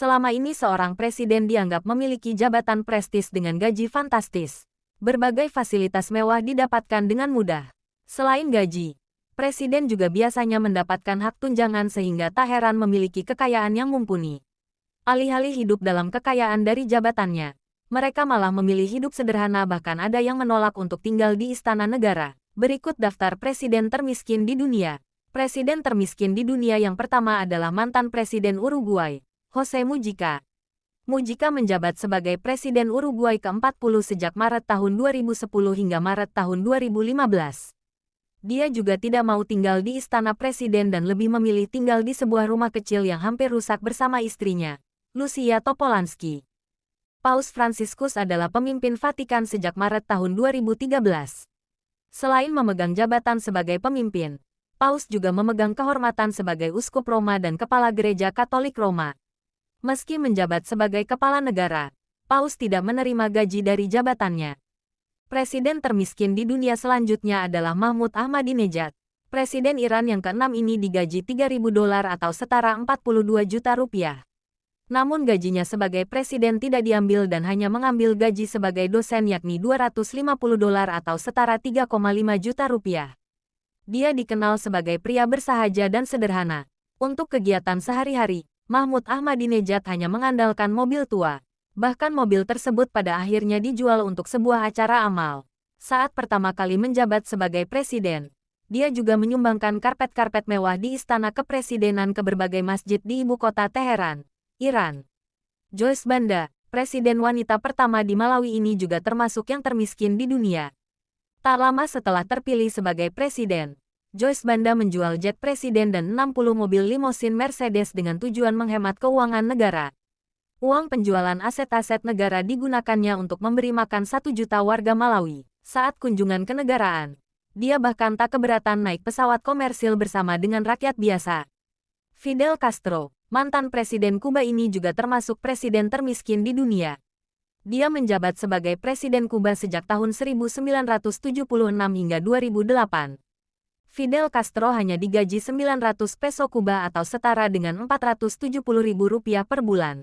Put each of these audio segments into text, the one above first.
Selama ini seorang presiden dianggap memiliki jabatan prestis dengan gaji fantastis. Berbagai fasilitas mewah didapatkan dengan mudah. Selain gaji, presiden juga biasanya mendapatkan hak tunjangan sehingga tak heran memiliki kekayaan yang mumpuni. Alih-alih hidup dalam kekayaan dari jabatannya, mereka malah memilih hidup sederhana, bahkan ada yang menolak untuk tinggal di istana negara. Berikut daftar presiden termiskin di dunia. Presiden termiskin di dunia yang pertama adalah mantan presiden Uruguay, Jose Mujica. Mujica menjabat sebagai presiden Uruguay ke-40 sejak Maret tahun 2010 hingga Maret tahun 2015. Dia juga tidak mau tinggal di istana presiden dan lebih memilih tinggal di sebuah rumah kecil yang hampir rusak bersama istrinya, Lucia Topolansky. Paus Fransiskus adalah pemimpin Vatikan sejak Maret tahun 2013. Selain memegang jabatan sebagai pemimpin, Paus juga memegang kehormatan sebagai uskup Roma dan kepala Gereja Katolik Roma. Meski menjabat sebagai kepala negara, Paus tidak menerima gaji dari jabatannya. Presiden termiskin di dunia selanjutnya adalah Mahmud Ahmadinejad. Presiden Iran yang ke-6 ini digaji $3.000 atau setara 42 juta rupiah. Namun gajinya sebagai presiden tidak diambil dan hanya mengambil gaji sebagai dosen yakni $250 atau setara 3,5 juta rupiah. Dia dikenal sebagai pria bersahaja dan sederhana. Untuk kegiatan sehari-hari, Mahmud Ahmadinejad hanya mengandalkan mobil tua. Bahkan mobil tersebut pada akhirnya dijual untuk sebuah acara amal. Saat pertama kali menjabat sebagai presiden, dia juga menyumbangkan karpet-karpet mewah di istana kepresidenan ke berbagai masjid di ibu kota Teheran, Iran. Joyce Banda, presiden wanita pertama di Malawi ini juga termasuk yang termiskin di dunia. Tak lama setelah terpilih sebagai presiden, Joyce Banda menjual jet presiden dan 60 mobil limosin Mercedes dengan tujuan menghemat keuangan negara. Uang penjualan aset-aset negara digunakannya untuk memberi makan 1 juta warga Malawi. Saat kunjungan kenegaraan, dia bahkan tak keberatan naik pesawat komersil bersama dengan rakyat biasa. Fidel Castro, mantan presiden Kuba ini juga termasuk presiden termiskin di dunia. Dia menjabat sebagai presiden Kuba sejak tahun 1976 hingga 2008. Fidel Castro hanya digaji 900 peso Kuba atau setara dengan Rp470.000 per bulan.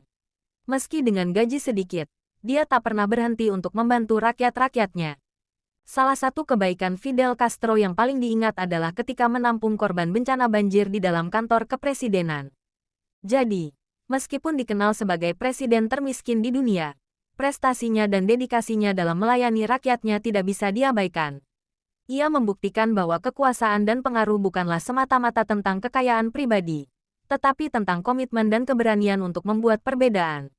Meski dengan gaji sedikit, dia tak pernah berhenti untuk membantu rakyat-rakyatnya. Salah satu kebaikan Fidel Castro yang paling diingat adalah ketika menampung korban bencana banjir di dalam kantor kepresidenan. Jadi, meskipun dikenal sebagai presiden termiskin di dunia, prestasinya dan dedikasinya dalam melayani rakyatnya tidak bisa diabaikan. Ia membuktikan bahwa kekuasaan dan pengaruh bukanlah semata-mata tentang kekayaan pribadi, tetapi tentang komitmen dan keberanian untuk membuat perbedaan.